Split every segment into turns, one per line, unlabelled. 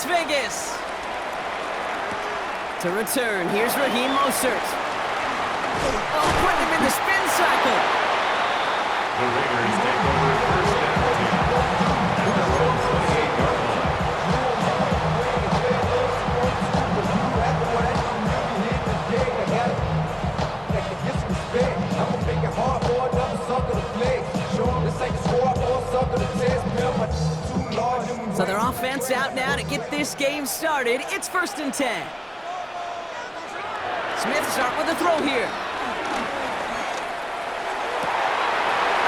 Las Vegas. To return, here's Raheem Mostert. Oh, putting him in the spin cycle.
The Raiders take over first down 2 at their own 28-yard line.
So their offense out now to get this game started. It's 1st and 10. Smith start with a throw here.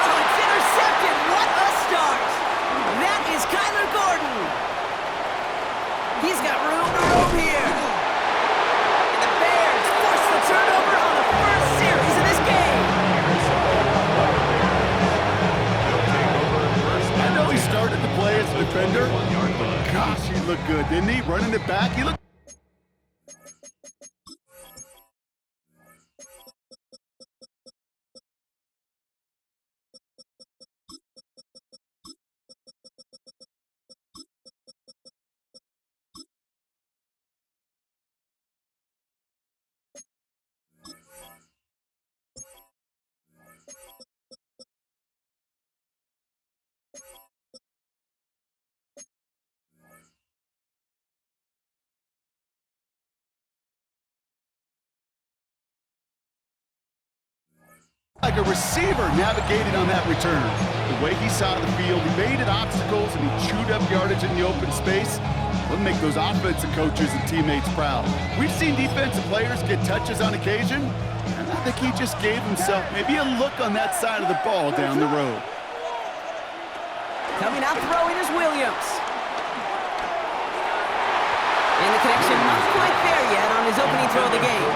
Oh, it's intercepted. What a start. That is Kyler Gordon. He's got room to roam here. And the Bears force the turnover on the first series of this game.
I know he started to play as a defender, but gosh, he looked good, didn't he? Running it back, he looked... like a receiver navigated on that return. The way he saw the field, he made it obstacles, and he chewed up yardage in the open space. Will make those offensive coaches and teammates proud. We've seen defensive players get touches on occasion, and I think he just gave himself maybe a look on that side of the ball down the road.
Coming out throwing is Williams. And the connection not quite there yet on his opening throw of the game.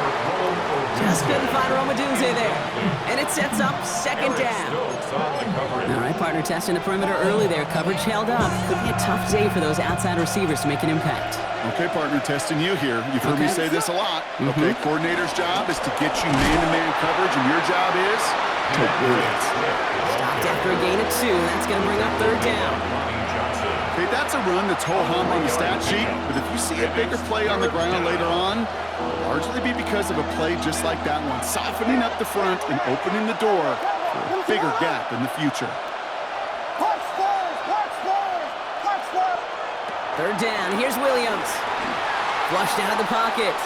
Just couldn't find Romadunze there. And it sets up 2nd down. All right, partner, testing the perimeter early there. Coverage held up. Could be a tough day for those outside receivers to make an impact.
Okay, partner, testing you here. You've heard me say this a lot. Okay, coordinator's job is to get you man-to-man coverage, and your job is to win it.
Stopped after a gain of 2. That's going to bring up 3rd down.
Okay, that's a run that's ho-hum on the stat sheet, but if you see a bigger play on the ground later on, it'll largely be because of a play just like that one, softening up the front and opening the door for a bigger gap in the future.
3rd down, here's Williams. Flushed out of the pocket.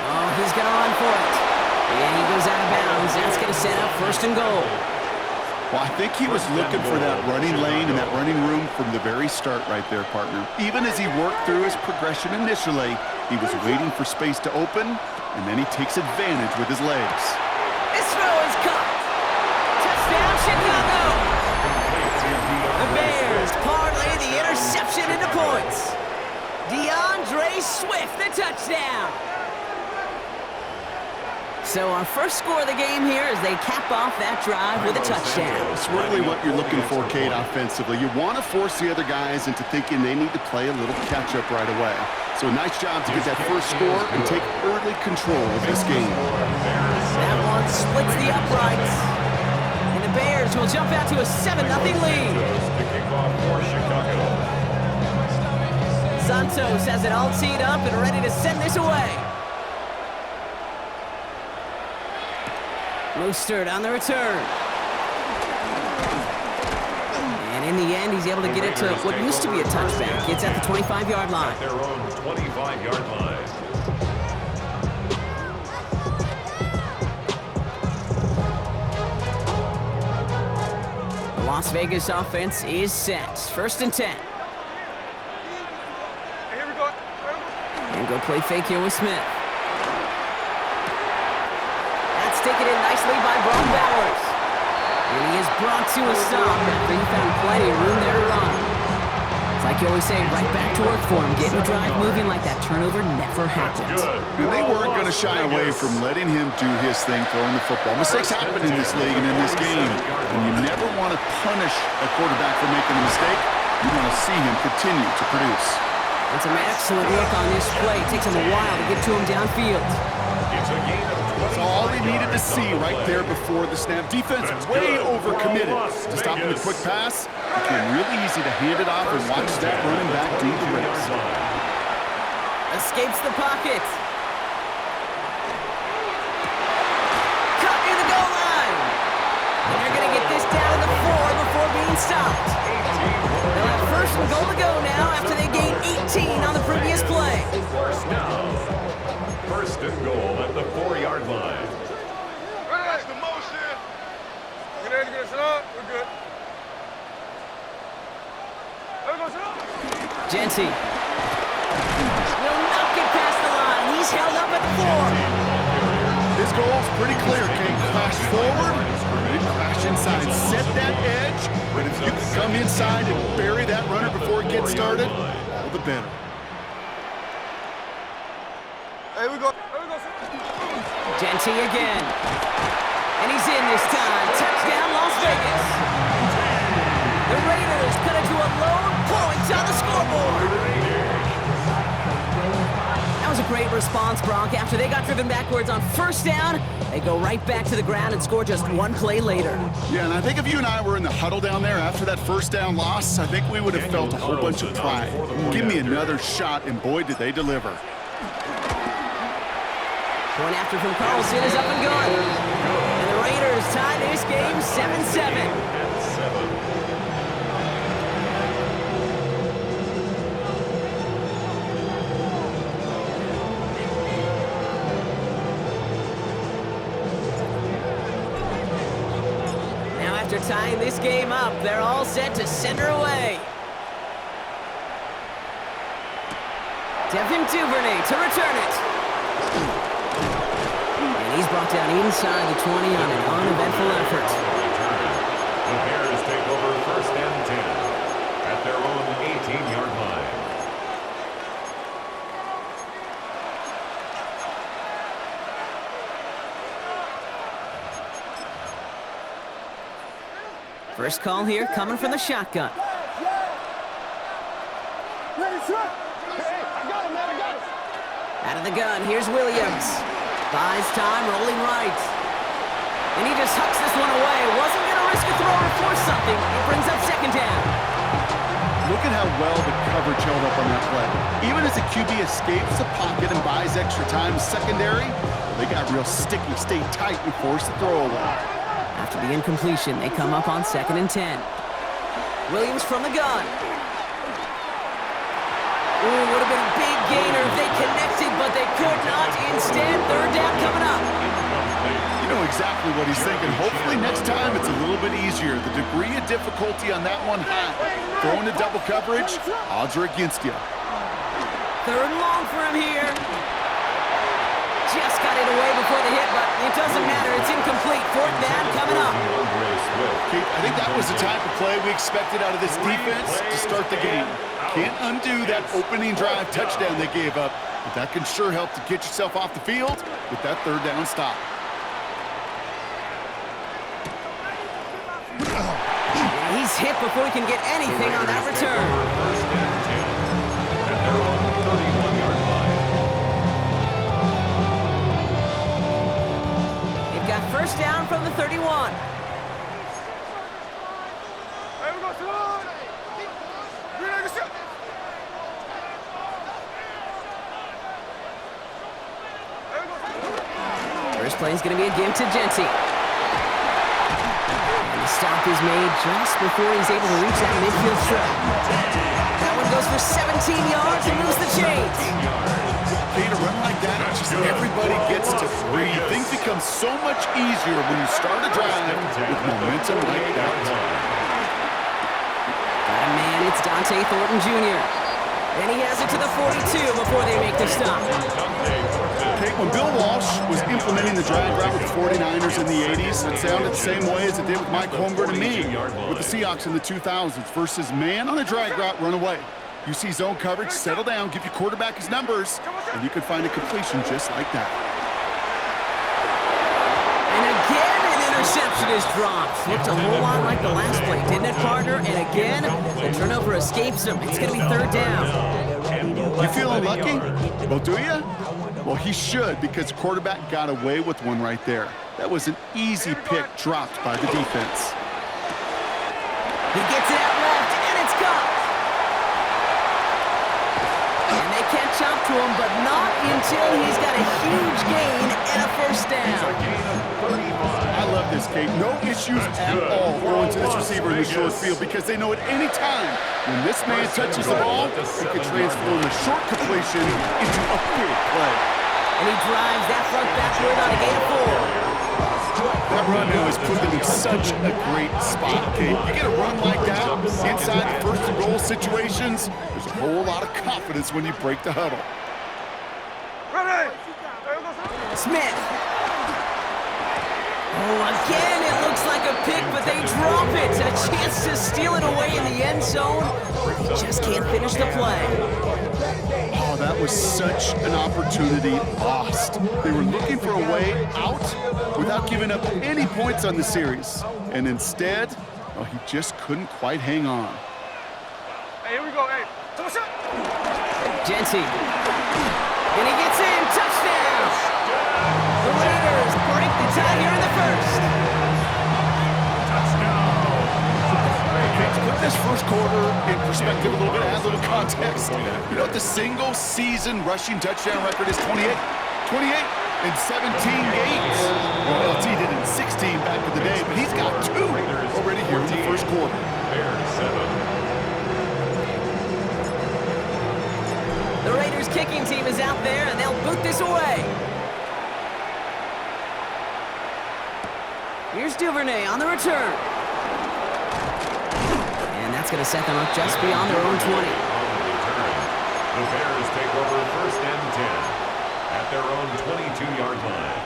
Oh, he's going to run for it. And he goes out of bounds. That's going to set up 1st and goal.
Well, I think he was looking for that running lane and that running room from the very start right there, partner. Even as he worked through his progression initially, he was waiting for space to open, and then he takes advantage with his legs.
This throw is caught. Touchdown, Chicago. The Bears parlay the interception into points. DeAndre Swift, the touchdown. So our first score of the game here as they cap off that drive with a touchdown.
It's really what you're looking for, Kate, offensively. You want to force the other guys into thinking they need to play a little catch-up right away. So a nice job to get that first score and take early control of this game.
That one splits the uprights. And the Bears will jump out to a 7-0 lead. Santos has it all teed up and ready to send this away. Mostert on the return. And in the end, he's able to get it to what used to be a touchback. It's at the 25-yard line.
Their own 25-yard line.
The Las Vegas offense is set. 1st and 10.
Here we go.
And go play fake here with Smith. Taken in nicely by Braun Bowers. And he is brought to a stop after he found plenty of room there to run. It's like you always say, right back to work for him. Getting the drive moving like that turnover never happened.
And they weren't going to shy away from letting him do his thing throwing the football. Mistakes happen in this league and in this game. And you never want to punish a quarterback for making a mistake. You want to see him continue to produce.
And some excellent work on this play. It takes him a while to get to him downfield.
It's a gain of 20.
That's all he needed to see right there before the snap. Defense way overcommitted to stop him the quick pass. It became really easy to hand it off and watch that running back do the race.
Escapes the pocket. Cut near the goal line. And they're going to get this down to the 4 before being stopped. They'll have first and goal to go now after they gained 18 on the previous play.
First down. First and goal at the 4-yard line.
Relax the motion. Get ready to get us up. We're good. There goes up.
Jency will not get past the line. He's held up at the 4.
His goal's pretty clear, Kate. Crash forward, then crash inside. Set that edge, but if you can come inside and bury that runner before it gets started, all the better.
Hey, we go.
Jency again. And he's in this time. Touchdown, Las Vegas. The Raiders cut it to a load points on the scoreboard. That was a great response, Bronk. After they got driven backwards on first down, they go right back to the ground and score just one play later.
Yeah, and I think if you and I were in the huddle down there after that first down loss, I think we would have felt a whole bunch of pride. Give me another shot, and boy, did they deliver.
Point after from Carlson is up and gone. And the Raiders tie this game 7-7. Now after tying this game up, they're all set to send her away. Devin Duvernay to return it. He's brought down inside the 20 on an uneventful effort.
The Bears take over first and 10 at their own 18-yard line.
First call here coming from the shotgun. Out of the gun, here's Williams. Buys time, rolling right. And he just hucks this one away. Wasn't going to risk a throw or force something. It brings up second down.
Look at how well the coverage held up on that play. Even as the QB escapes the pocket and buys extra time secondary, they got real sticky, stayed tight, and forced the throw away.
After the incompletion, they come up on 2nd and 10. Williams from the gun. Ooh, would have been a big gainer if they connected, but they could not. Instead, third down coming up.
You know exactly what he's thinking. Hopefully next time it's a little bit easier. The degree of difficulty on that one high. Throwing to double coverage, odds are against you.
Third and long for him here. Just got it away before the hit, but it doesn't matter. It's incomplete. Fourth down coming up.
Keith, I think that was the type of play we expected out of this defense to start the game. Can't undo that opening drive touchdown they gave up, but that can sure help to get yourself off the field with that third down stop.
He's hit before he can get anything on that return.
First and 10 at their own 31-yard line.
They've got first down from the 31.
Hey, we go through.
First play is going to be a give to Jency. And the stop is made just before he's able to reach that midfield strip. That one goes for 17 yards and moves the chains.
Okay, to run like that, just everybody gets to breathe. Things become so much easier when you start a drive with momentum like that.
Got a man, it's Dante Thornton Jr. And he has it to the 42 before they make the stop.
Okay, when Bill Walsh was implementing the drag route with the 49ers in the 80s, it sounded the same way as it did with Mike Holmgren and me with the Seahawks in the 2000s versus man on a drag route, run away. You see zone coverage, settle down, give your quarterback his numbers, and you can find a completion just like that.
And again, an interception is dropped. Looked a whole lot like the last play, didn't it, partner? And again, the turnover escapes him. It's going to be third down.
You feeling lucky? Well, do you? Well, he should, because the quarterback got away with one right there. That was an easy pick dropped by the defense.
He gets it out left, and it's caught. And they catch up to him, but not until he's got a huge gain and a first down.
I love this, Kate. No issues at all going to this receiver in the short field because they know at any time when this man touches the ball, he can transform a short completion into a big play.
And he drives that front backward on a gain of 4.
That run now has put them in such a great spot, Kate. You get a run like that inside the first and goal situations, there's a whole lot of confidence when you break the huddle.
Smith. Oh, again, it looks like a pick, but they drop it. A chance to steal it away in the end zone, but they just can't finish the play.
Oh, that was such an opportunity lost. They were looking for a way out without giving up any points on the series. And instead, oh, he just couldn't quite hang on.
Hey, here we go. Hey,
Jency. And he gets in. Touchdown. The Raiders break the tie here in the first.
Okay, to put this first quarter in perspective a little bit, add a little context. You know what the single season rushing touchdown record is? 28. 28 in 17 games. Well, LT did it in 16 back in the day, but he's got 2 already here in the first quarter.
The Raiders kicking team is out there, and they'll boot this away. Here's Duvernay on the return. And that's going to set them up just beyond their own 20.
The Bears take over first and 10 at their own 22-yard line.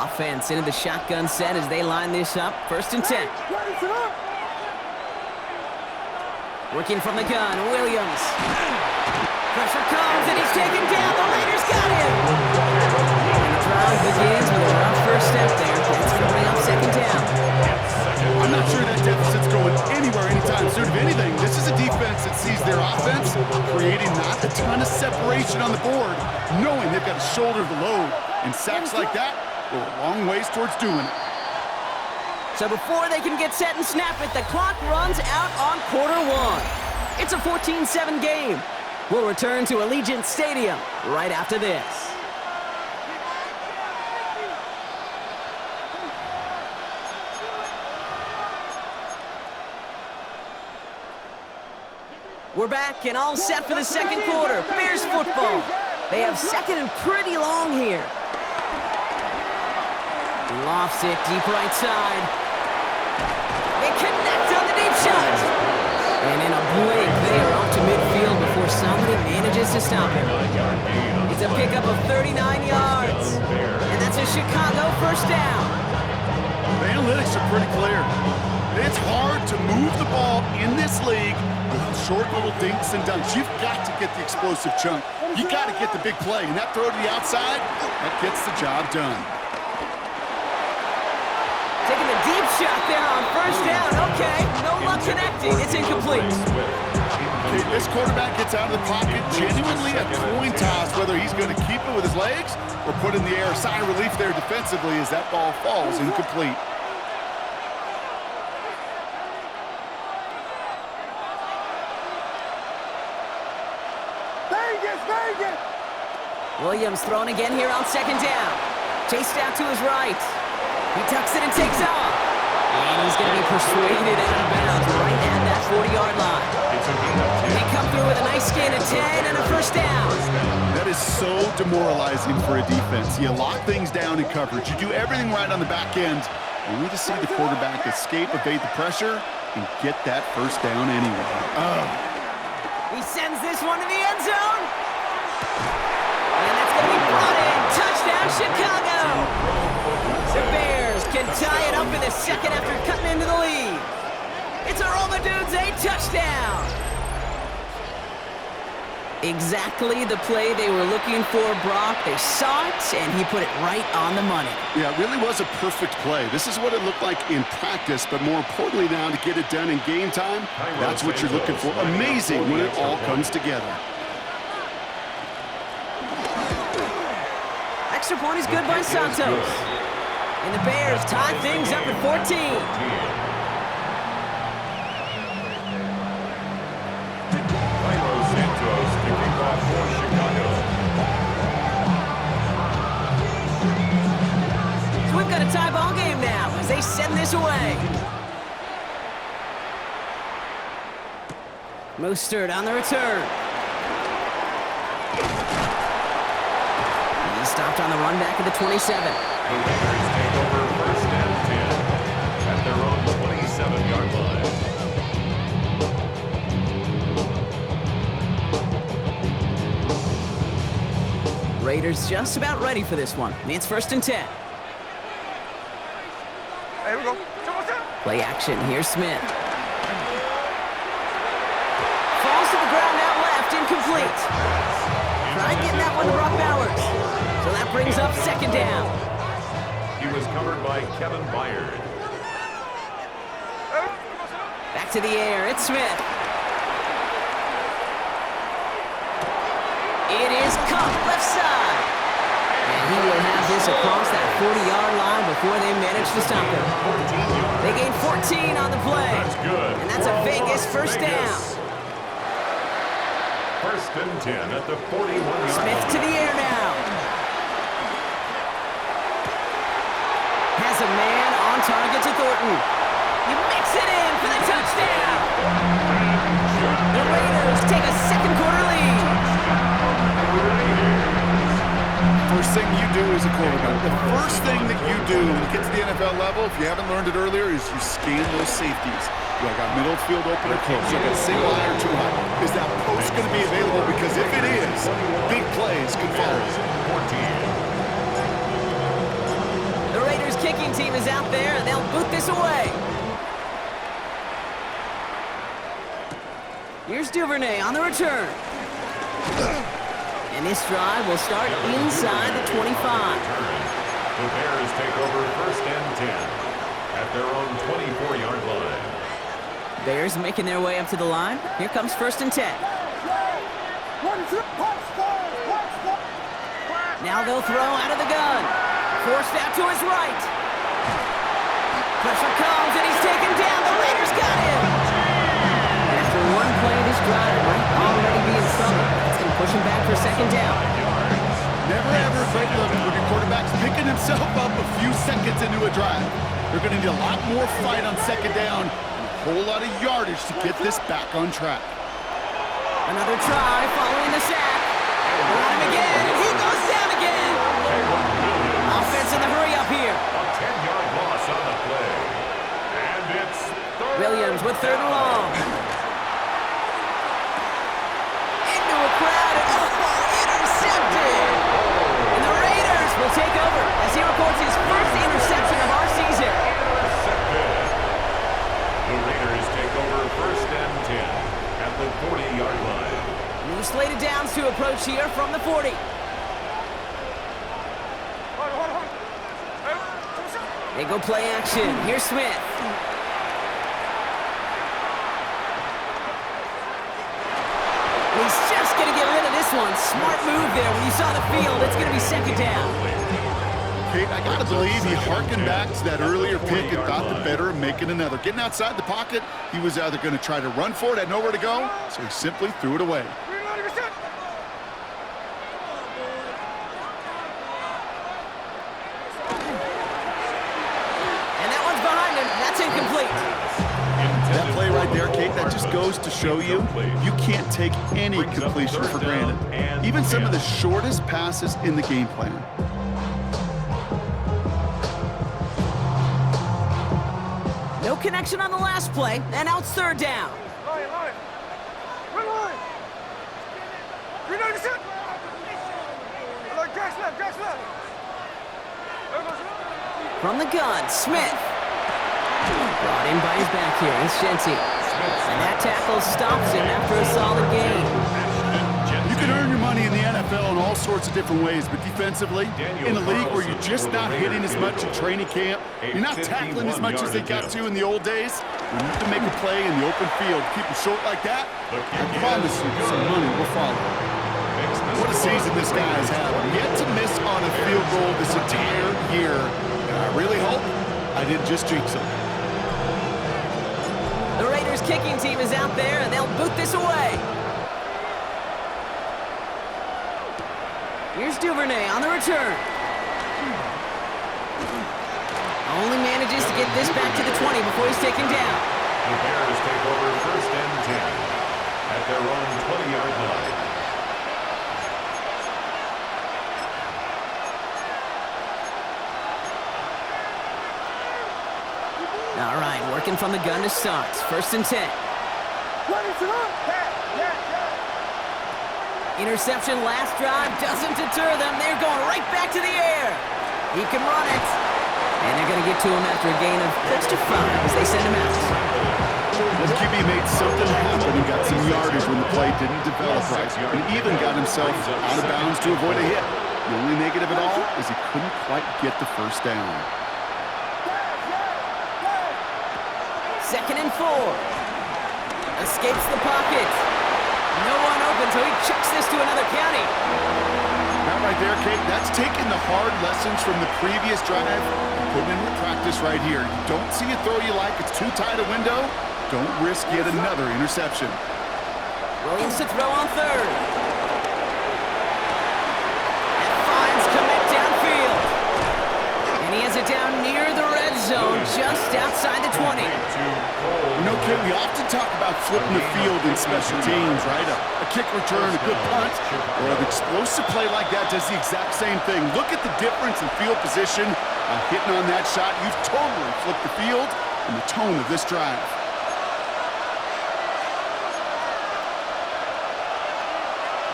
Offense into the shotgun set as they line this up. First and 10. Working from the gun, Williams. Pressure comes, and he's taken down. The Raiders got him. And the drive begins with a rough first step there. It's coming up second down.
I'm not sure that deficit's going anywhere anytime soon. If anything, this is a defense that sees their offense creating not a ton of separation on the board, knowing they've got to shoulder the load. And sacks like that go a long ways towards doing it.
So before they can get set and snap it, the clock runs out on quarter 1. It's a 14-7 game. We'll return to Allegiant Stadium right after this. We're back and all set for the second quarter. Bears football. They have second and pretty long here. He lofts it deep right side. They connect on the deep shot. And in a blink, they are off to midfield before somebody manages to stop him. It's a pickup of 39 yards. And that's a Chicago first down.
The analytics are pretty clear. It's hard to move the ball in this league with short little dinks and dunks. You've got to get the explosive chunk. You got to get the big play. And that throw to the outside, that gets the job done.
Taking the deep shot there on first down. Okay, no luck connecting. It's incomplete.
Okay, this quarterback gets out of the pocket. Genuinely a coin toss whether he's going to keep it with his legs or put in the air. Sigh of relief there defensively as that ball falls incomplete.
Williams thrown again here on second down. Chased out to his right. He tucks it and takes off. And he's going to be persuaded out of bounds right at that 40-yard line. They come through with a nice gain of 10 and a first down.
That is so demoralizing for a defense. You lock things down in coverage. You do everything right on the back end. Only to see the quarterback escape, evade the pressure, and get that first down anyway.
He sends this one to the end zone. And that's going to be brought in. Touchdown, Chicago. The Bears can tie it up in the second after cutting into the lead. It's a Roma Dudes, a touchdown. Exactly the play they were looking for, Brock. They saw it, and he put it right on the money.
Yeah, it really was a perfect play. This is what it looked like in practice, but more importantly now to get it done in game time, that's what you're looking for. Amazing when it all comes together.
Extra point is good by Santos. And the Bears tie things up at 14. So we've got a tie ball game now as they send this away. Mostert on the return. He's stopped on the run back at the 27.
The Raiders take over first and 10 at their own 27-yard line.
Raiders just about ready for this one. It's first and 10.
Here we go.
Play action. Here's Smith. Falls to the ground out left. Incomplete. Try getting that one to Brock Bowers. So that brings up second down.
He was covered by Kevin Byard.
Back to the air. It's Smith. It is Cup left side. And he will have this across that 40-yard line before they manage to stop him. They gain 14 on the play.
That's good.
And that's a Vegas first down.
First and 10 at the 41-yard line.
Smith to the air now. Has a man on target to Thornton. He mix it in for the touchdown. The Raiders take a second quarter lead.
First thing you do as a quarterback, the first thing that you do when you get to the NFL level, if you haven't learned it earlier, is you scan those safeties. Do I got middle field open or close? Do I got single high or too high? Is that post going to be available? Because if it is, big plays can follow.
The Raiders kicking team is out there, and they'll boot this away. Here's Duvernay on the return. And this drive will start inside the 25.
The Bears take over first and 10 at their own 24-yard line.
Bears making their way up to the line. Here comes first and 10. Now they'll throw out of the gun. Forced out to his right. Pressure comes, and he's taken down. The Raiders got him. After one play, this drive might already be in trouble. That's going to push him back for second down.
Never ever a great look when your quarterback's picking himself up a few seconds into a drive. They're going to need a lot more fight on second down and a whole lot of yardage to get this back on track.
Another try following the sack. Run him again, and he goes down again. Offense in the hurry up here.
A 10-yard loss on the play. And it's
Williams with third and long. Into a crowd, and intercepted. And the Raiders will take over as he records his first interception of our season.
intercepted. The Raiders take over first and 10 at the 40-yard line.
New slated downs to approach here from the 40. They go play action. Here's Smith. He's just going to get rid of this one. Smart move there. When you saw the field, it's going to be second down.
Kate, I got to believe he harkened back to that earlier pick and thought the better of making another. Getting outside the pocket, he was either going to try to run for it, had nowhere to go, so he simply threw it away.
Incomplete.
That play right there, Kate, that just goes to show you can't take any completion for granted. Even some of the shortest passes in the game plan.
No connection on the last play, and now it's third down. From the gun, Smith. Brought in by his back here. It's Shenty. And that tackle stops him after a solid gain.
You money in the NFL in all sorts of different ways, but defensively, in a league where you're just not hitting as much in training camp, you're not tackling as much as they got to in the old days, when you can make a play in the open field, keep it short like that, I promise you some money will follow. What a season this guy has had. Yet to miss on a field goal this entire year. And I really hope I didn't just jinx him.
The Raiders kicking team is out there, and they'll boot this away. Here's Duvernay on the return. Only manages to get this back to the 20 before he's taken down.
The Bears take over first and 10 at their own 20-yard line.
All right, working from the gun to start. First and 10. Interception last drive doesn't deter them. They're going right back to the air. He can run it. And they're going to get to him after a gain of close to 5 as they send him out.
This QB made something happen and got some yardage when the play didn't develop right. And even got himself out of bounds to avoid a hit. The only negative at all is he couldn't quite get the first down.
Second and 4. Escapes the pocket. No one open, so he chucks this to another county.
That right there, Kate, that's taking the hard lessons from the previous drive and putting into practice right here. You don't see a throw you like, it's too tight a window. Don't risk yet another interception.
Williams to throw on third. And finds Kmet downfield. And he has it down near the red zone, just outside the 20.
You know, Kate, we often talk about flipping the field in special teams, right? A kick return, a good punt, or an explosive play like that does the exact same thing. Look at the difference in field position. Hitting on that shot, you've totally flipped the field and the tone of this drive.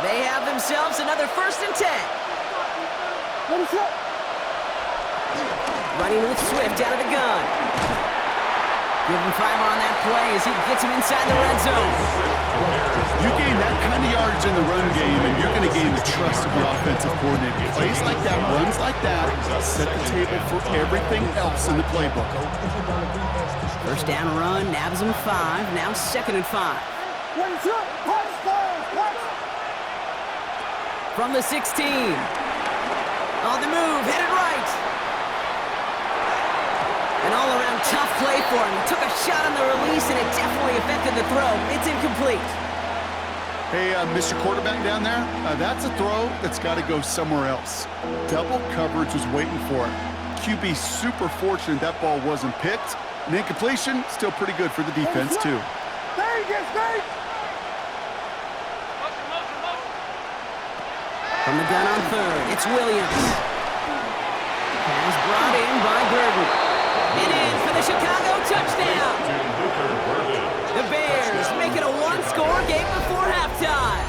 They have themselves another first and 10. Running with Swift out of the gun. Give him 5 on that play as he gets him inside the red zone.
You gain that kind of yardage in the run game, and you're going to gain the trust of your offensive coordinator. Plays like that, runs like that, set the table for everything else in the playbook.
First down run, nabs him 5. Now second and 5. From the 16. On the move, headed right. An all-around tough play for him. He took a shot on the release, and it definitely affected the throw. It's incomplete.
Hey, Mr. Quarterback down there, that's a throw that's got to go somewhere else. Double coverage was waiting for it. QB super fortunate that ball wasn't picked. An incompletion, still pretty good for the defense, too.
From the gun on third, it's Williams. Pass brought in by Burton. It is for the Chicago touchdown. The Bears make it a one-score game before halftime.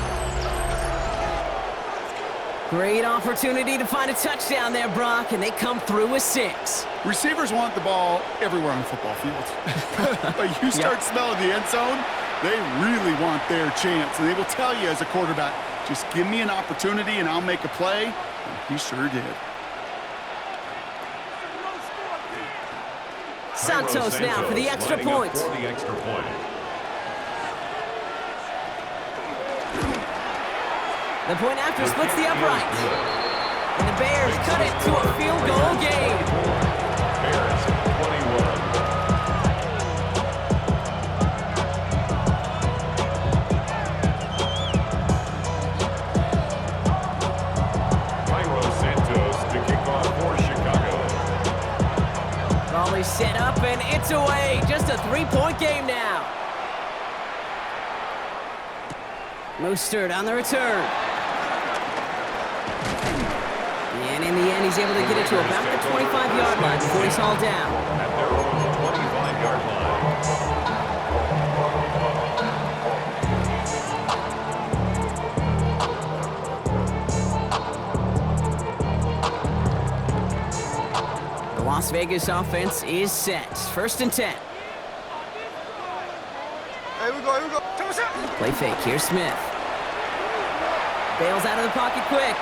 Great opportunity to find a touchdown there, Brock, and they come through with 6.
Receivers want the ball everywhere on the football field. But you start smelling the end zone, they really want their chance. And they will tell you as a quarterback, just give me an opportunity and I'll make a play. And he sure did.
Santos now for the extra point. The point after splits the upright. And the Bears cut it to a field goal game.
Bears 21. To kick off for Chicago.
Volley set up and it's away. Just a 3-point game now. Mostert on the return. And in the end, he's able to get it to about the 25-yard line before he's hauled down.
At their own 25-yard line.
Las Vegas offense is set. First and 10.
Here we go.
Play fake. Here's Smith. Bails out of the pocket quick.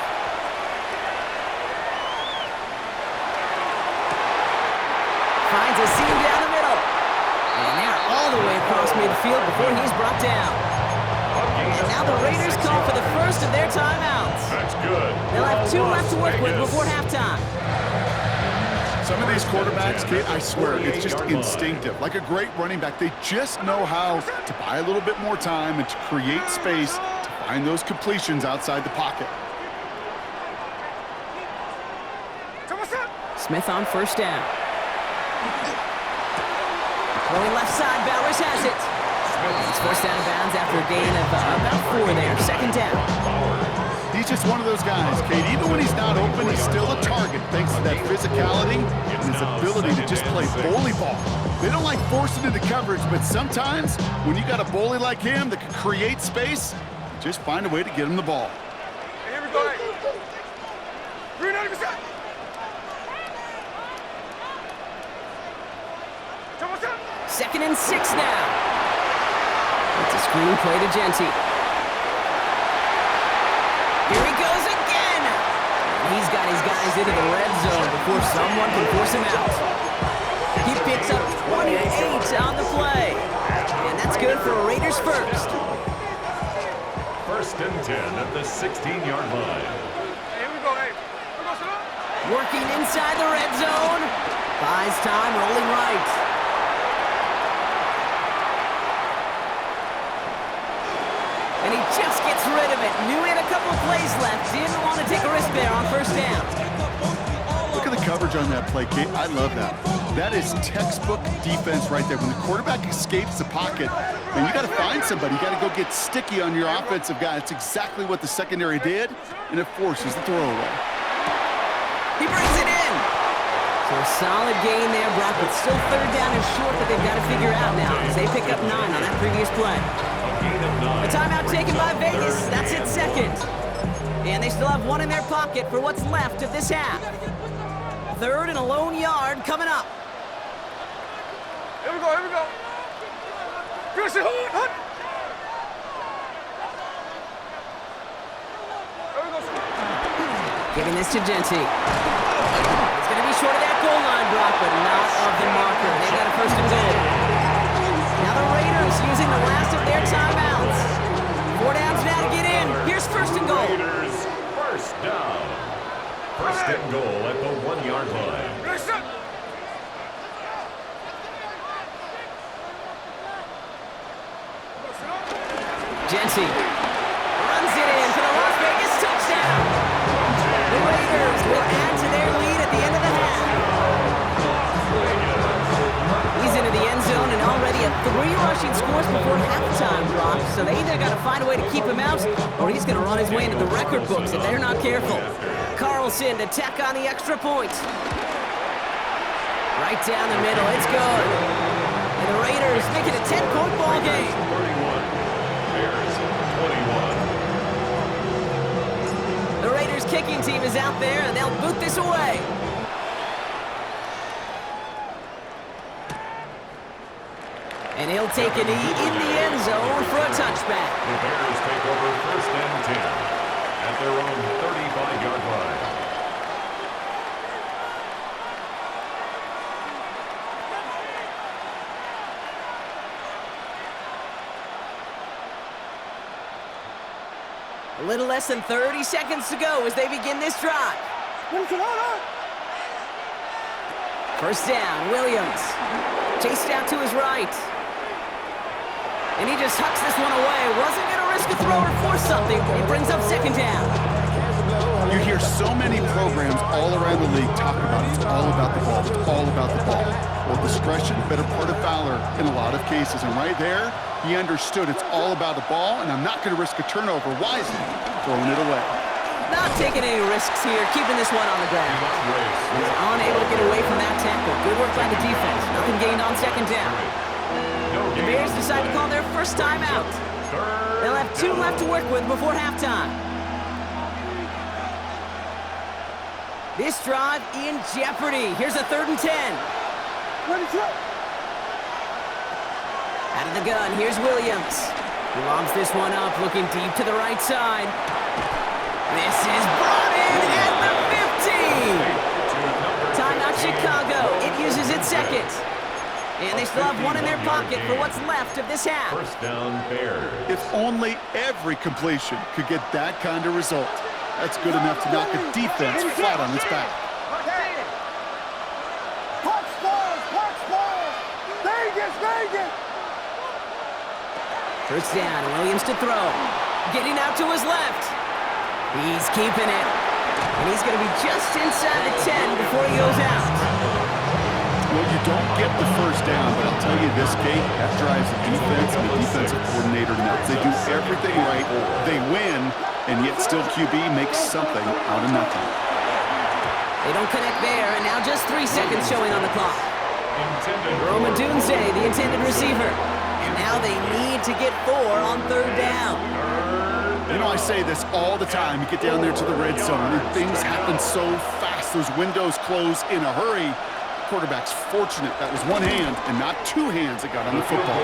Finds a seam down the middle. And they're all the way across midfield before he's brought down. And now the Raiders call for the first of their timeouts.
That's good.
They'll have 2 left to work with before halftime.
Some of these quarterbacks, Kate, I swear, it's just instinctive. Like a great running back, they just know how to buy a little bit more time and to create space to find those completions outside the pocket.
Smith on first down. Throwing left side, Bowers has it. He's forced out of bounds after a gain of about 4 there. Second down.
He's just one of those guys, Kate. Even when he's not open, he's still a target thanks to that physicality and his ability to just play bully ball. They don't like forcing into coverage, but sometimes when you got a bully like him that can create space, just find a way to get him the ball.
Hey, here we go. 390%.
Second and 6 now. It's a screen play to Genty. Here he goes again. He's got his guys into the red zone before someone can force him out. He picks up 28 on the play. And that's good for a Raiders first.
First and 10 at the 16-yard line.
Here we go, hey. Here we go, sit up.
Working inside the red zone. Buys time, rolling right. And he just gets rid of it. Knew he had a couple of plays left. Didn't want to take a risk there on first down.
Look at the coverage on that play, Kate. I love that. That is textbook defense right there. When the quarterback escapes the pocket, and you got to find somebody. You got to go get sticky on your offensive guy. That's exactly what the secondary did, and it forces the throw away.
He brings it in. So a solid gain there, Brock, but still third down and short that they've got to figure out now as they pick up 9 on that previous play. A timeout taken by Vegas. That's it, second. And they still have 1 in their pocket for what's left of this half. Third and a lone yard coming up.
Here we go, here we go. Finish it, hut. Here we go,
Giving this to Genty. He's going to be short of that goal line, Brock, but not of the marker. They got a first and goal. Now the Raiders using the last of their timeouts. 4 downs now to get in. Here's first and goal.
Raiders first down. First and goal at the 1-yard line.
Listen.
Genty runs it in for the Las Vegas touchdown. The Raiders will add to their lead at the end of the half. He's into the end zone and already at 3 rushing scores before halftime, Brock. So they either got to find a way to keep him out, or he's going to run his way into the record books if they're not careful. Carlson to tack on the extra point. Right down the middle, it's good. And the Raiders make it a 10-point ball game.
31. Bears 21.
The Raiders kicking team is out there, and they'll boot this away. And he'll take a knee in the end zone for a touchback.
The Bears take over first and 10 at their own 35-yard line.
A little less than 30 seconds to go as they begin this drive. First down, Williams. Chased out to his right. And he just hucks this one away. Wasn't going to risk a throw or force something. He brings up second down.
You hear so many programs all around the league talk about it's all about the ball. It's all about the ball. Well, discretion, better part of valor in a lot of cases. And right there, he understood it's all about the ball, and I'm not going to risk a turnover wisely, throwing it away.
Not taking any risks here, keeping this one on the ground. He's unable to get away from that tackle. Good work by the defense. Nothing gained on second down. The Bears decide to call their first time out. They'll have 2 left to work with before halftime. This drive in jeopardy. Here's a 3rd and 10. Out of the gun, here's Williams. He lobs this one up, looking deep to the right side. This is brought in at the 15. Timeout Chicago. It uses its second. And they still have one in their pocket for what's left of this half.
First down, Bears.
If only every completion could get that kind of result. That's good enough to knock a defense flat on its back.
First down, Williams to throw. Getting out to his left. He's keeping it. And he's going to be just inside the 10 before he goes out.
Well, you don't get the first down, but I'll tell you this, Kate, that drives the defense and the defensive coordinator nuts. They do everything right, they win, and yet still QB makes something out of nothing.
They don't connect there, and now just 3 seconds showing on the clock. Roma Dunze, the intended receiver. And now they need to get 4 on third down.
You know, I say this all the time. You get down there to the red zone, and things happen so fast. Those windows close in a hurry. Quarterback's fortunate that was one hand and not 2 hands that got on the football.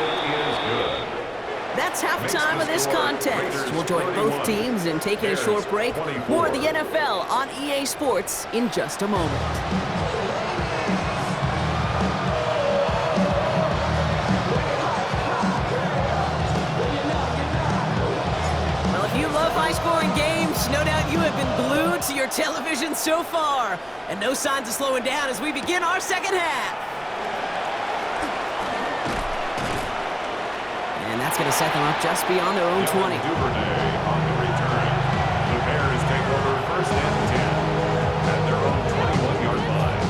That's halftime of this contest. We'll join both teams in taking a short break. More of the NFL on EA Sports in just a moment. Well, if you love high-scoring games, no doubt you have been glued to your television so far. And no signs of slowing down as we begin our second half. And that's going to set them up just beyond their own 20.
Duvernay on the return. The Bears take over first and 10 at their own 21-yard line.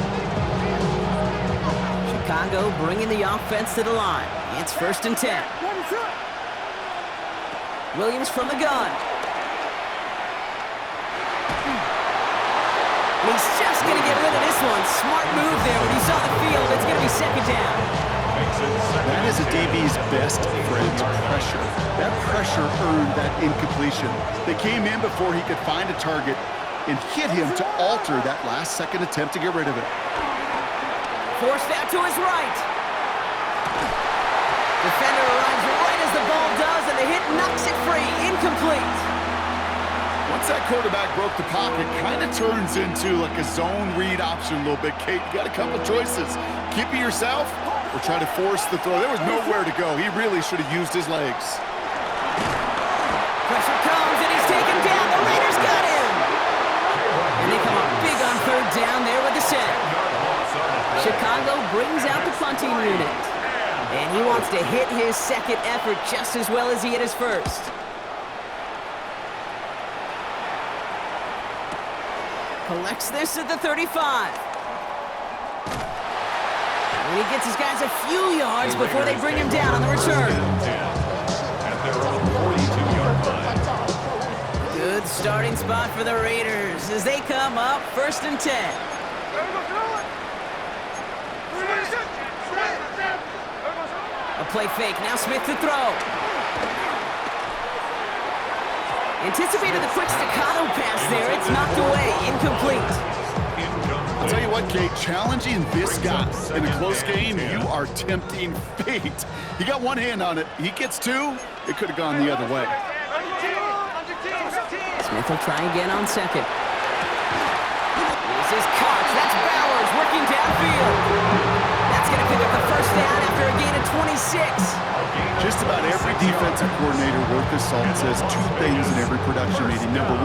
Chicago bringing the offense to the line. It's first and 10. Williams from the gun. He's just going to get rid of this one. Smart move there when he saw the field. It's going to be second down.
That is a DB's best friend, pressure. That pressure earned that incompletion. They came in before he could find a target and hit him to alter that last-second attempt to get rid of it.
Forced out to his right. Defender arrives right as the ball does, and the hit knocks it free. Incomplete.
Once that quarterback broke the pocket, kind of turns into like a zone read option a little bit. Kate, you got a couple choices. Keep it yourself or try to force the throw. There was nowhere to go. He really should have used his legs.
Pressure comes, and he's taken down. The Raiders got him. And they come up big on third down there with the set. Chicago brings out the punting unit. And he wants to hit his second effort just as well as he hit his first. Collects this at the 35. And he gets his guys a few yards before they bring him down on the return.
At their own 42-yard line.
Good starting spot for the Raiders as they come up first and 10. A play fake, now Smith to throw. Anticipated the quick staccato pass there. It's knocked away, incomplete.
I'll tell you what, Kate, challenging this guy in a close game, you are tempting fate. He got one hand on it. He gets 2. It could have gone the other way.
Smith will try again on second. This is Cox. That's Bowers working downfield. That's going to pick up the first down after a gain of 26.
Just about every defensive coordinator worth his salt says 2 things in every production meeting. Number 1,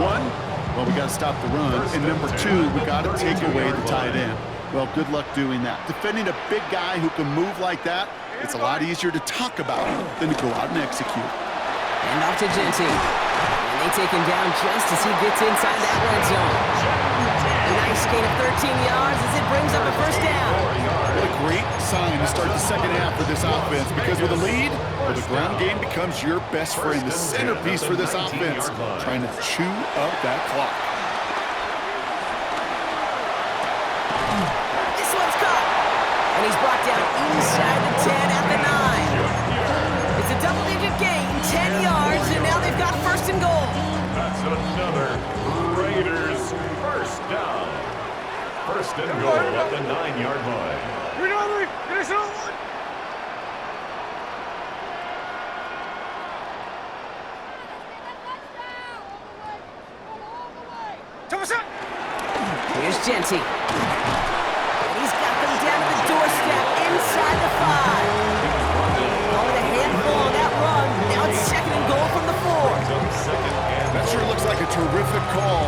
well, we got to stop the run. And number 2, we got to take away the tight end. Well, good luck doing that. Defending a big guy who can move like that, it's a lot easier to talk about than to go out and execute.
And off to Genty. And they take him down just as he gets inside that red zone. A nice gain of 13 yards as it brings up a first down.
What a great sign to start the second half for this offense, because with a lead, well, the ground game becomes your best friend, the centerpiece for this offense, trying to chew up that clock.
This one's caught. And he's brought down inside the 10 at the 9. It's a double-digit gain, 10 yards, and now they've got first and goal.
That's another Raiders first down. First and goal at the 9-yard line.
Here's Genty. And he's got them down to the doorstep inside the 5. With a handful on that run. Now it's 2nd and goal from the 4.
That sure looks like a terrific call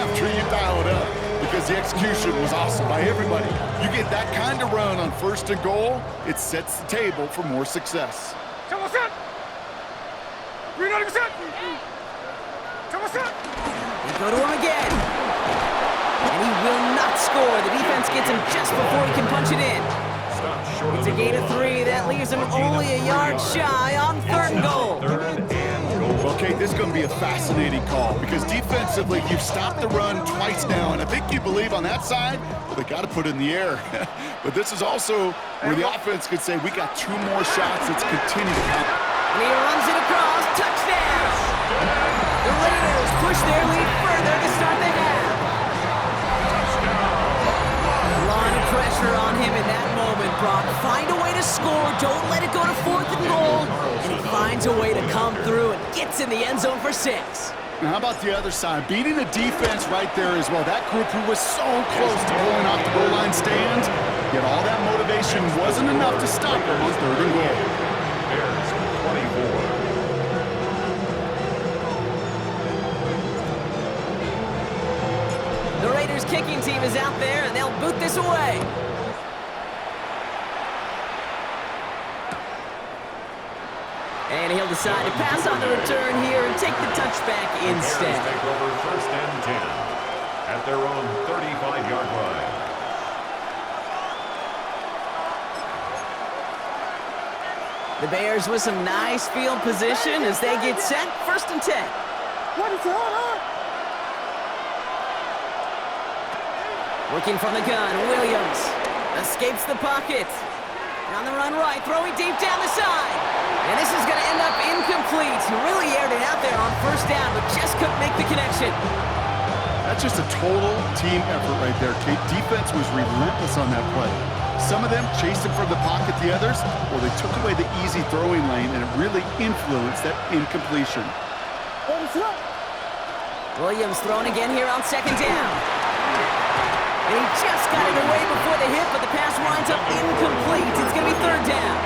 after you dial it up, because the execution was awesome by everybody. You get that kind of run on 1st and goal, it sets the table for more success.
They go to him again. And he will not score. The defense gets him just before he can punch it in. It's a gain of 3. That leaves him only a yard shy on 3rd and goal.
Okay, this is going to be a fascinating call, because defensively, you've stopped the run twice now, and I think you believe on that side, well, they got to put it in the air. But this is also where the offense could say, we got 2 more shots. Let's continue to count.
And he runs it across. Touchdown! The Raiders push their lead further to start the half. A lot of pressure on him in that moment, Brock. Find a way to score. Don't let it go to 4th and goal. And he finds a way to come through and gets in the end zone for 6.
Now, how about the other side? Beating the defense right there as well. That group who was so close to pulling off the goal line stand, yet all that motivation wasn't enough to stop them on 3rd and goal.
Bears 24.
The Raiders kicking team is out there, and they'll boot this away. And he'll decide to pass on the return here and take the touchback instead.
Bears take over 1st and 10 at their own 35-yard line.
The Bears with some nice field position as they get set. 1st and 10. What is going on? Working from the gun, Williams escapes the pocket. On the run right, throwing deep down the side. And this is going to end up incomplete. He really aired it out there on 1st down, but just couldn't make the connection.
That's just a total team effort right there, Kate. Defense was relentless on that play. Some of them chased him from the pocket, the others, well, they took away the easy throwing lane, and it really influenced that incompletion.
Williams throwing again here on 2nd down. And he just got it away before the hit, but the pass winds up incomplete. It's going to be 3rd down.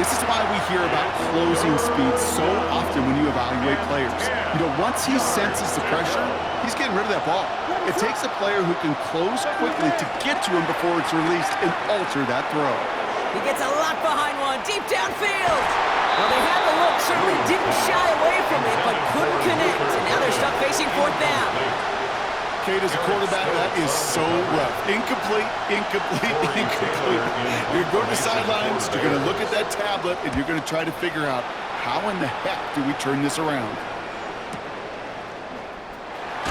This is why we hear about closing speed so often when you evaluate players. You know, once he senses the pressure, he's getting rid of that ball. It takes a player who can close quickly to get to him before it's released and alter that throw.
He gets a lot behind one, deep downfield. Well, they had the look, certainly didn't shy away from it, but couldn't connect. And now they're stuck facing 4th down.
Kate, as a quarterback, that is so rough. Incomplete, incomplete, incomplete. You're going to the sidelines, you're going to look at that tablet, and you're going to try to figure out how in the heck do we turn this around.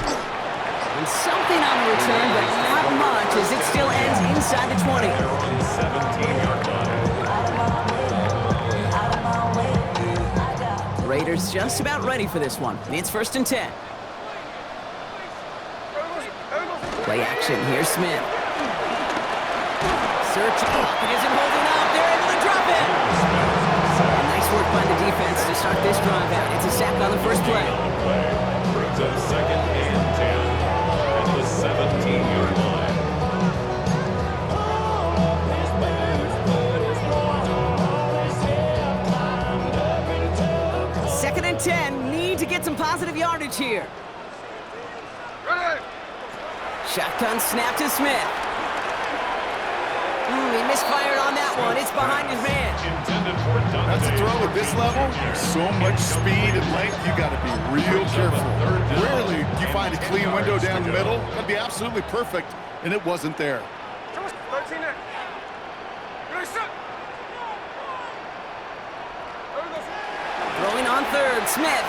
And something on the return, but not much, as it still ends inside the 20.
17-yard line.
The Raiders just about ready for this one. It's 1st and 10. Play action. Here's Smith. Search. It isn't holding up. They're able to drop it. Nice work by the defense to start this drive out. It's a sack on the 1st play.
Brings up 2nd and 10 at the 17-yard line.
2nd and 10. Need to get some positive yardage here. Shotgun snap to Smith. He misfired on that one. It's behind his man.
That's a throw at this level. So much speed and length, you got to be real careful. Rarely do you find a clean window down the middle. That'd be absolutely perfect, and it wasn't there.
Throwing on 3rd, Smith.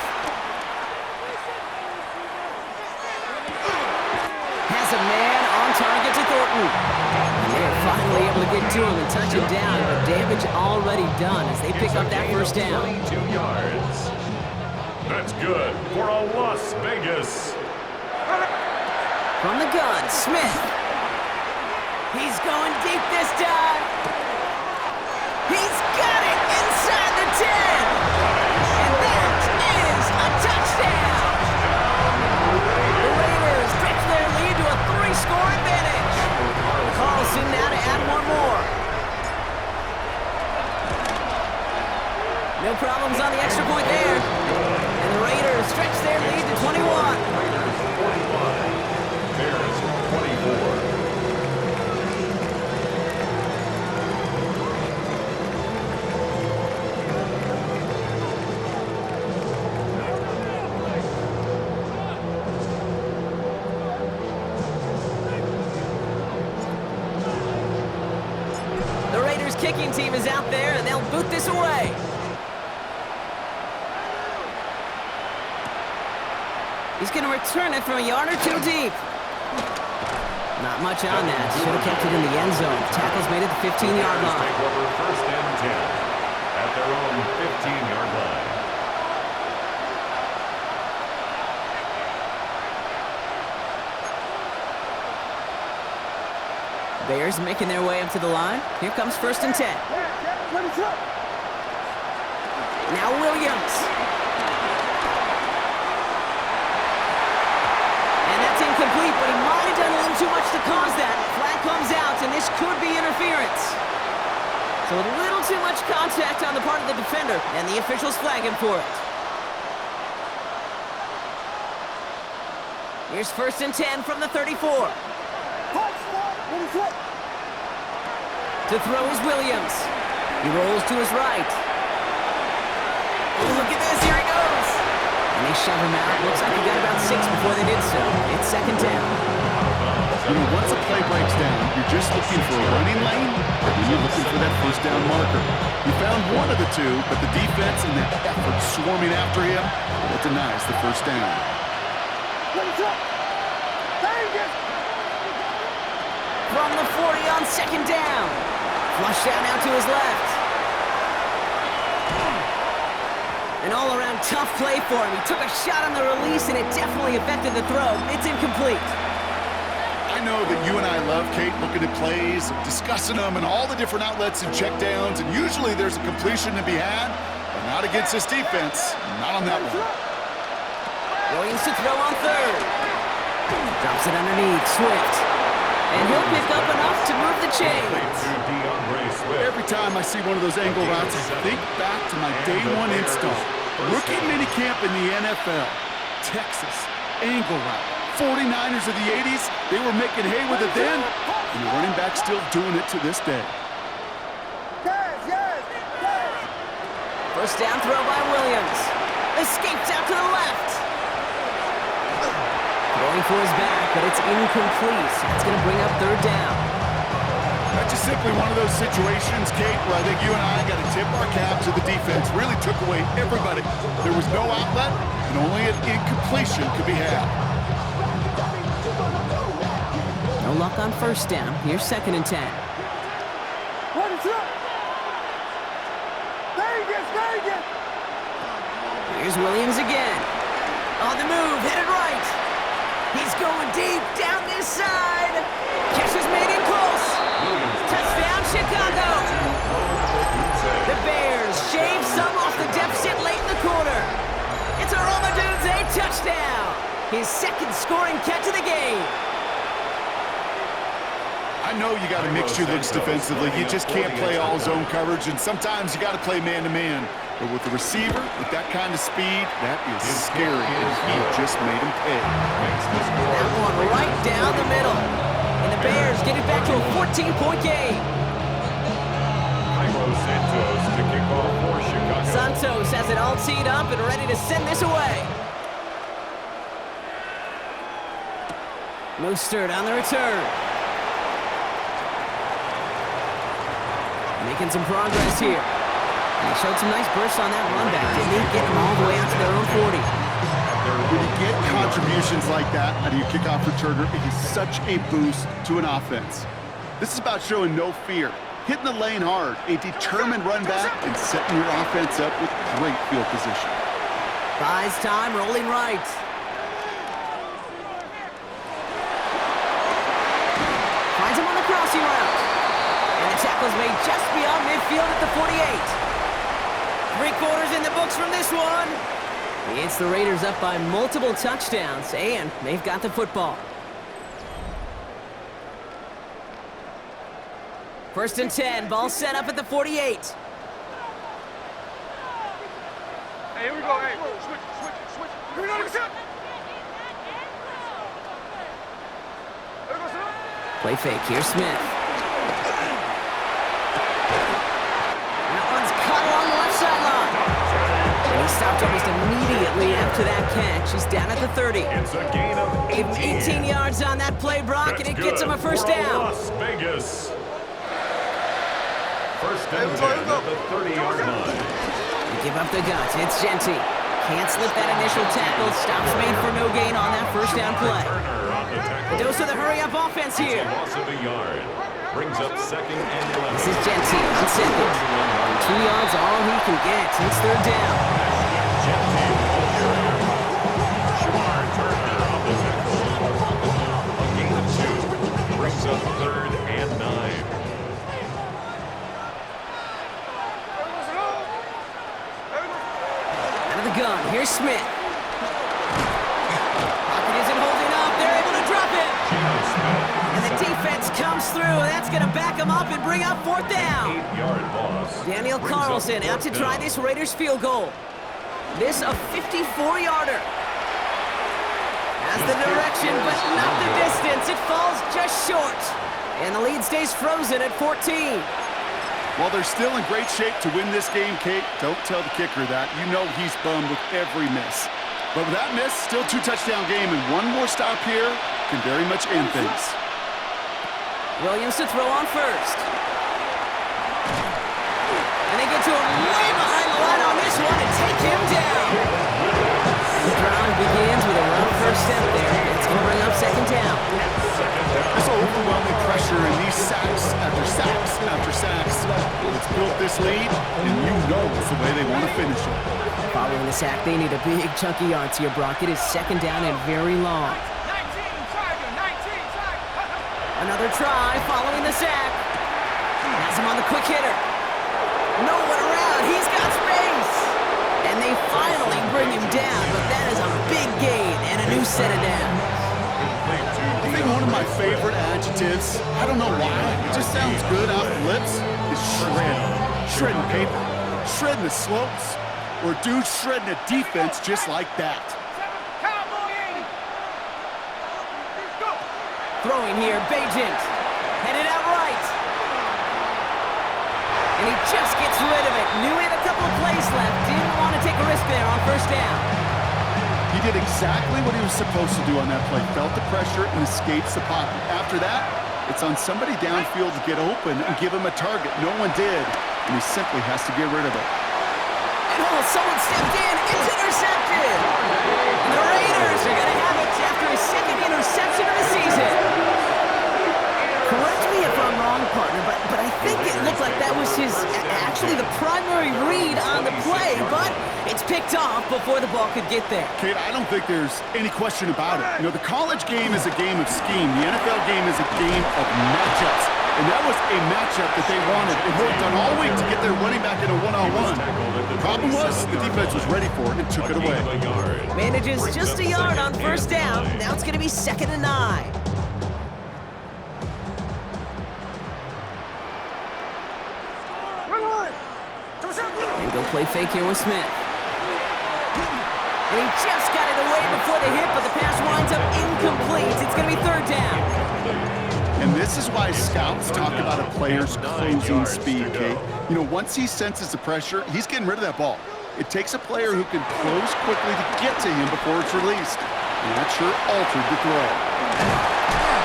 Has a man on target to Thornton. And they are finally able to get to him and touch him down, but damage already done as they pick up that 1st down.
22 yards. That's good for a Las Vegas.
From the gun, Smith. He's going deep this time. He's got it inside the 10. And that is a touchdown. The Raiders kicking team is out there, and they'll boot this away. He's going to return it from a yard or two deep. Not much on that. Should have kept it in the end zone. Tackle's made it the 15-yard line.
Take over first and 10 at their own 15-yard line.
Bears making their way up to the line. Here comes first and 10. Now Williams. And that's incomplete, but he might have done a little too much to cause that. Flag comes out, and this could be interference. So a little too much contact on the part of the defender, and the officials flag him for it. Here's first and 10 from the 34. To throw is Williams. He rolls to his right. Oh, look at this, here he goes. And they shove him out. Looks like he got about 6 before they did so. It's second down.
You know, once a play breaks down, you're just looking for a running lane, or then you're looking for that first down marker. You found one of the two, but the defense and that effort swarming after him, that denies the first down.
From the 40 on second down. Flush down out to his left. An all-around tough play for him. He took a shot on the release, and it definitely affected the throw. It's incomplete.
I know that you and I love, Kate, looking at plays, discussing them, and all the different outlets and checkdowns, and usually there's a completion to be had, but not against this defense. Not on that one.
Williams to throw on third. Drops it underneath. Swift. And he'll pick up enough to move the chains.
Every time I see one of those angle routes, I think back to my day one install. Rookie minicamp in the NFL. Texas, angle route. 49ers of the 80s, they were making hay with it then, and the running back still doing it to this day.
First down throw by Williams. Escapes out to the left. Going for his back, but it's incomplete. That's going to bring up third down.
That's just simply one of those situations, Kate, where I think you and I got to tip our cap to the defense. Really took away everybody. There was no outlet, and only an incompletion could be had.
No luck on first down. Here's second and 10. Here's Williams again. On the move, headed right. He's going deep down this side. Catch was made in close. Touchdown, Chicago. The Bears shave some off the deficit late in the quarter. It's a Romadunze touchdown. His second scoring catch of the game.
I know you got to mix your looks defensively. You just can't play all zone coverage, and sometimes you got to play man-to-man. But with the receiver, with that kind of speed, that is scary, and he just made him pay.
That one right down the middle. And the Bears get it back to a 14-point game.
Santos to kick off for Chicago.
Santos has it all teed up and ready to send this away. Mostert on the return. Making some progress here. And he showed some nice bursts on that run back, didn't he? Getting them all the way out to their own 40.
When you get contributions like that out of your kickoff returner, it is such a boost to an offense. This is about showing no fear, hitting the lane hard, a determined run back, and setting your offense up with great field position.
Buys time, rolling right. Finds him on the crossing route. And the tackle's made just beyond midfield at the 48. 3/4 in the books from this one. It's the Raiders up by multiple touchdowns, and they've got the football. First and 10, ball set up at the 48.
Hey, here we go. Hey, switch. Here we go, look at
Play fake, here's Smith. That one's cut along the left sideline. And he stopped almost immediately after that catch. He's down at the 30.
It's a gain of 18.
18 yards on that play, Brock, and it gets him a first down.
Las Vegas. First and 10 at the 30-yard line.
They give up the guts. It's Genty. Can't slip that initial tackle. Stops made for no gain on that first down play. A dose of the hurry-up offense here.
Loss of a yard. Brings up second and 11.
This is Genty on second. 2 yards, all he can get. It's third down.
Genty, Shamar Turner on the tackle. A gain of 2. Brings up third and 9.
Out of the gun, here's Smith. Pocket isn't holding up. They're able to drop it. And the defense comes through. That's going to back them up and bring up fourth down.
8-yard loss.
Daniel
Brings up
Carlson out to
fourth
try
down.
this Raiders field goal. This a 54-yarder. Has the direction, but not the distance. It falls just short. And the lead stays frozen at 14.
While they're still in great shape to win this game, Kate, don't tell the kicker that. You know he's bummed with every miss. But with that miss, still 2-touchdown game, and one more stop here can very much end things.
Williams to throw on first. And they get to him way behind the line on this one and take him down. The drive begins with a rough first step there. It's going to bring up second down.
This overwhelming pressure and these sacks after sacks after sacks, it's built this lead, and you know it's the way they want to finish it.
Following the sack, they need a big chunky yards here, Brock. It is second down and very long.
19
Another try following the sack. Has him on the quick hitter. No one around. He's got space. And they finally bring him down, but that is a big gain and a new set of downs.
I think one of my favorite adjectives, I don't know why, it just sounds good off the lips, is shred. Shredding paper, shredding the slopes, or dude shredding a defense just like that.
Throwing here, Bajent. Headed out right. And he just gets rid of it. Knew he had a couple of plays left. Didn't want to take a risk there on first down.
He did exactly what he was supposed to do on that play. Felt the pressure and escapes the pocket. After that, it's on somebody downfield to get open and give him a target. No one did, and he simply has to get rid of it.
And someone stepped in. It's intercepted. And the Raiders are going to have it after his second interception of the season. Correct me if I'm wrong, partner, but I think it looked like that was actually the primary read on the play, but it's picked off before the ball could get there.
Kate, I don't think there's any question about it. You know, the college game is a game of scheme. The NFL game is a game of matchups. And that was a matchup that they wanted. It worked on all week to get their running back in a one-on-one. The problem was the defense was ready for it and took it away.
Manages just a yard on first down. Now it's going to be 2nd and 9. And go play fake here with Smith. And he just got it away before the hit, but the pass winds up incomplete. It's going to be 3rd down.
And this is why scouts talk about a player's closing speed, Kate. You know, once he senses the pressure, he's getting rid of that ball. It takes a player who can close quickly to get to him before it's released. And that sure altered the throw.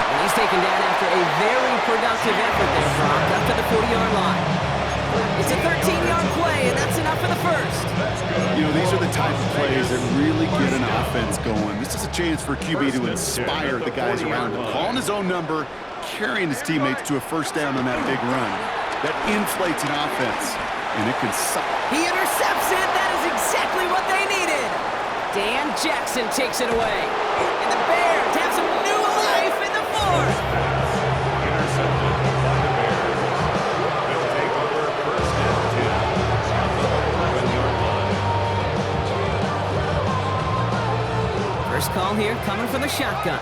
And he's taken down after a very productive effort there, Brock, up to the 40-yard line. It's a 13-yard play, and that's enough for the first.
You know, these are the type of plays that really get an offense going. This is a chance for QB to inspire the guys around him. Calling his own number, carrying his teammates to a first down on that big run. That inflates an offense, and it can suck.
He intercepts it. That is exactly what they needed. Dan Jackson takes it away. And the Bears have some new life in the 4th.
Intercepted by the Bears. They'll take over first and 10 at the 11-yard line.
First call here coming from the shotgun.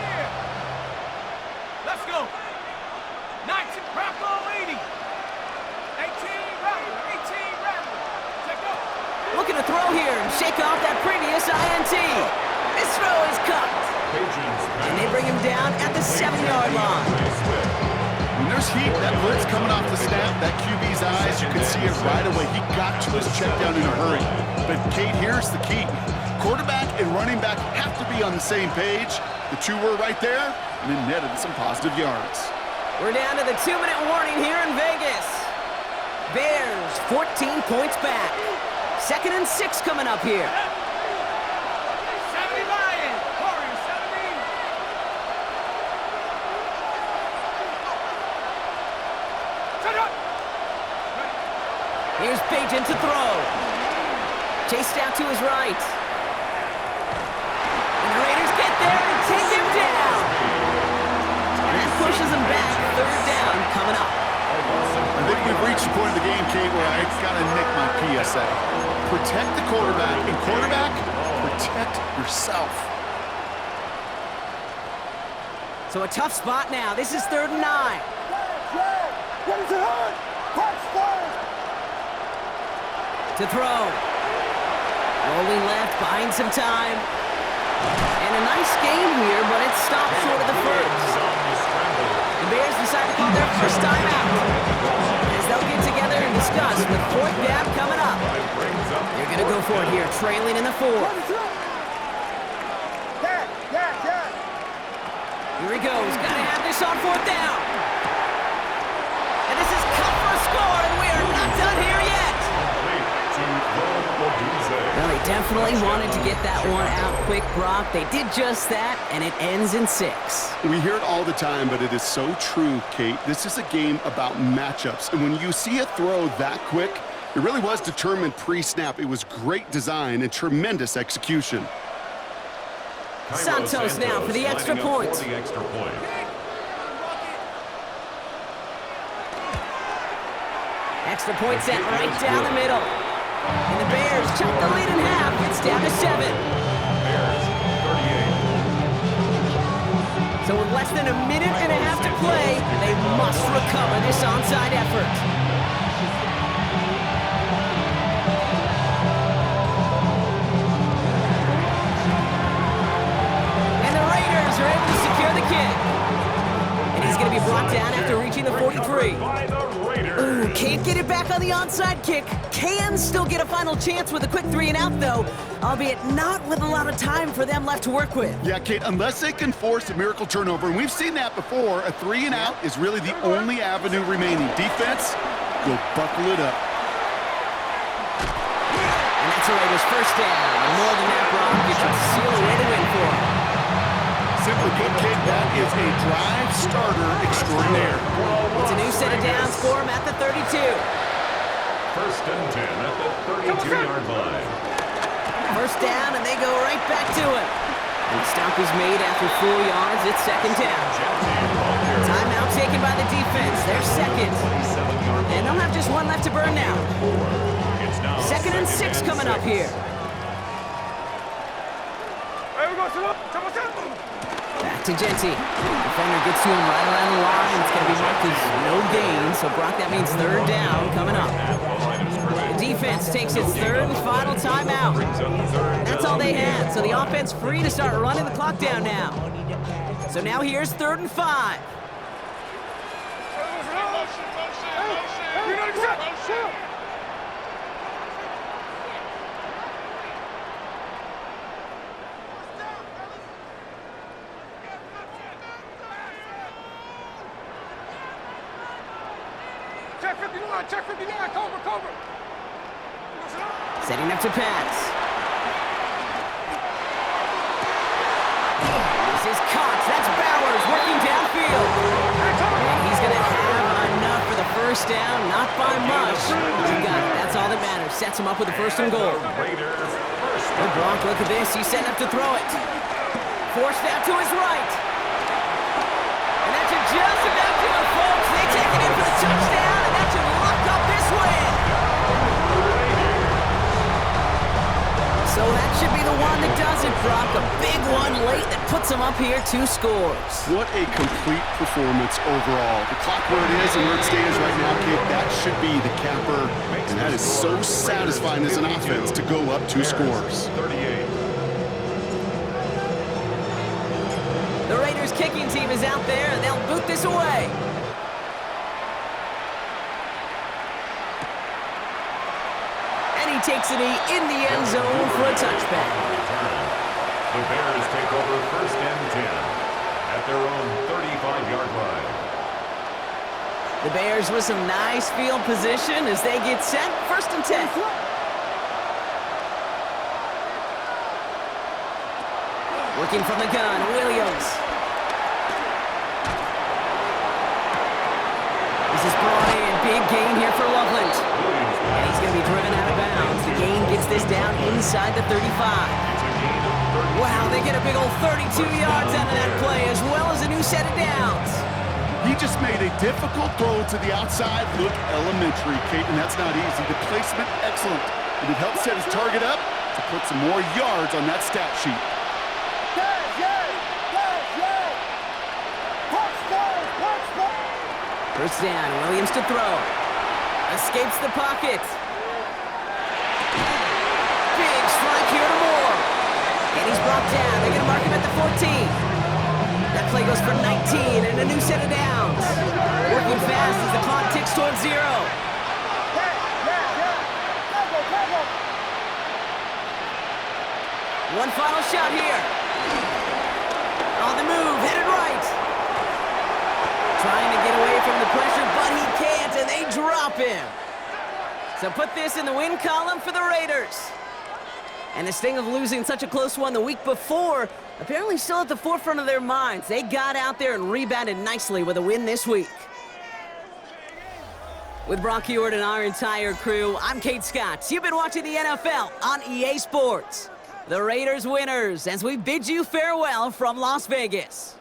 Let's go. 19 Bronco 80. 18 Rattler. 18 Rattler. Take up.
Looking to throw here and shake off that previous INT. This throw is cut. And they bring him down at the 7-yard line.
When there's heat, that blitz coming off the snap, that QB's eyes, you can see it right away. He got to his check down in a hurry. But, Kate, here's the key. Quarterback and running back have to be on the same page. The two were right there, and it netted some positive yards.
We're down to the 2-minute warning here in Vegas. Bears, 14 points back. 2nd and 6 coming up here.
70 Lions. Warriors, 70. Set up.
Here's Bajan to throw. Chased out to his right. And the Raiders get there and take him down. And that pushes him back. 3rd down coming up.
I think we've reached the point of the game, Kate, where I got to nick my PSA. Protect the quarterback. And quarterback, protect yourself.
So a tough spot now. This is 3rd and 9. To throw. Rolling left, buying some time. And a nice game here, but it stopped short of the first. The Bears decide to call their first time out. As they'll get together and discuss with 4th down coming up. They're going to go for it here, trailing in the 4th. Here he goes. Got to have this on 4th down. And this is cut for a score, and we are not done here yet. Well, they definitely wanted to get that one out quick, Brock. They did just that, and it ends in 6.
We hear it all the time, but it is so true, Kate. This is a game about matchups. And when you see a throw that quick, it really was determined pre-snap. It was great design and tremendous execution.
Santos now for the extra point. Extra point set right down the middle. And the Bears chop the lead in half. It's down to 7.
Bears, 38.
So with less than a minute and a half to play, they must recover this onside effort. And the Raiders are able to secure the kick. And he's going to be brought down after reaching the 43. Ooh, can't get it back on the onside kick. Can still get a final chance with a quick 3 and out, though, albeit not with a lot of time for them left to work with.
Yeah, Kate, unless they can force a miracle turnover, and we've seen that before, a 3 and out is really the only avenue remaining. Defense, go buckle it up.
And that's a Raiders first down. And more than that, Brock, you can seal a way to win for them.
Simply put, Kate, that is a drive starter extraordinaire.
It's a new set of downs for him at the 32.
1st and 10 at the 32-yard line.
First down, and they go right back to him. And the stop is made after 4 yards. It's 2nd down. Timeout taken by the defense. They're 2nd. And they'll have just 1 left to burn now. 2nd and 6 coming up here. Back to Genty. Defender gets to him right around the line. It's going to be marked as no gain. So, Brock, that means 3rd down coming up. The defense takes its 3rd and final timeout. That's all they had. So the offense free to start running the clock down now. So now here's 3rd and 5.
Check 59, cover.
Setting up to pass. This is Cox. That's Bowers working downfield. And he's going to have enough for the first down. Not by much. He got it. That's all that matters. Sets him up with the 1st and goal. Oh, Brock, look at this. He's setting up to throw it. Forced out to his right. And that should just about do it, folks. They take it in for the touchdown, and that should lock up this win. So that should be the one that does it, Brock. A big one late that puts them up here 2 scores.
What a complete performance overall. The clock where it is and where it stands right now, Kate, that should be the capper. And that is so satisfying as an offense to go up 2 scores.
38.
The Raiders kicking team is out there, and they'll boot this away. And he takes a knee in the end zone for a touchback.
The Bears take over 1st and 10 at their own 35-yard line.
The Bears with some nice field position as they get set. 1st and 10. Working from the gun, Williams. This is brought in. Big gain here for Loveland. And he's going to be driven out of bounds. The gain gets this down inside the 35. Wow, they get a big old 32 yards out of that play, as well as a new set of downs.
He just made a difficult throw to the outside. Look elementary, Kate, and that's not easy. The placement, excellent. And it helps set his target up to put some more yards on that stat sheet.
First down, Williams to throw. Escapes the pocket. Big strike here to Moore. And he's brought down. They're going to mark him at the 14. That play goes for 19 and a new set of downs. Working fast as the clock ticks towards 0. One final shot here. On the move, headed right. Trying to get away from the pressure, but he can't, and they drop him. So put this in the win column for the Raiders. And the sting of losing such a close one the week before, apparently still at the forefront of their minds. They got out there and rebounded nicely with a win this week. With Brock Ewart and our entire crew, I'm Kate Scott. You've been watching the NFL on EA Sports. The Raiders winners as we bid you farewell from Las Vegas.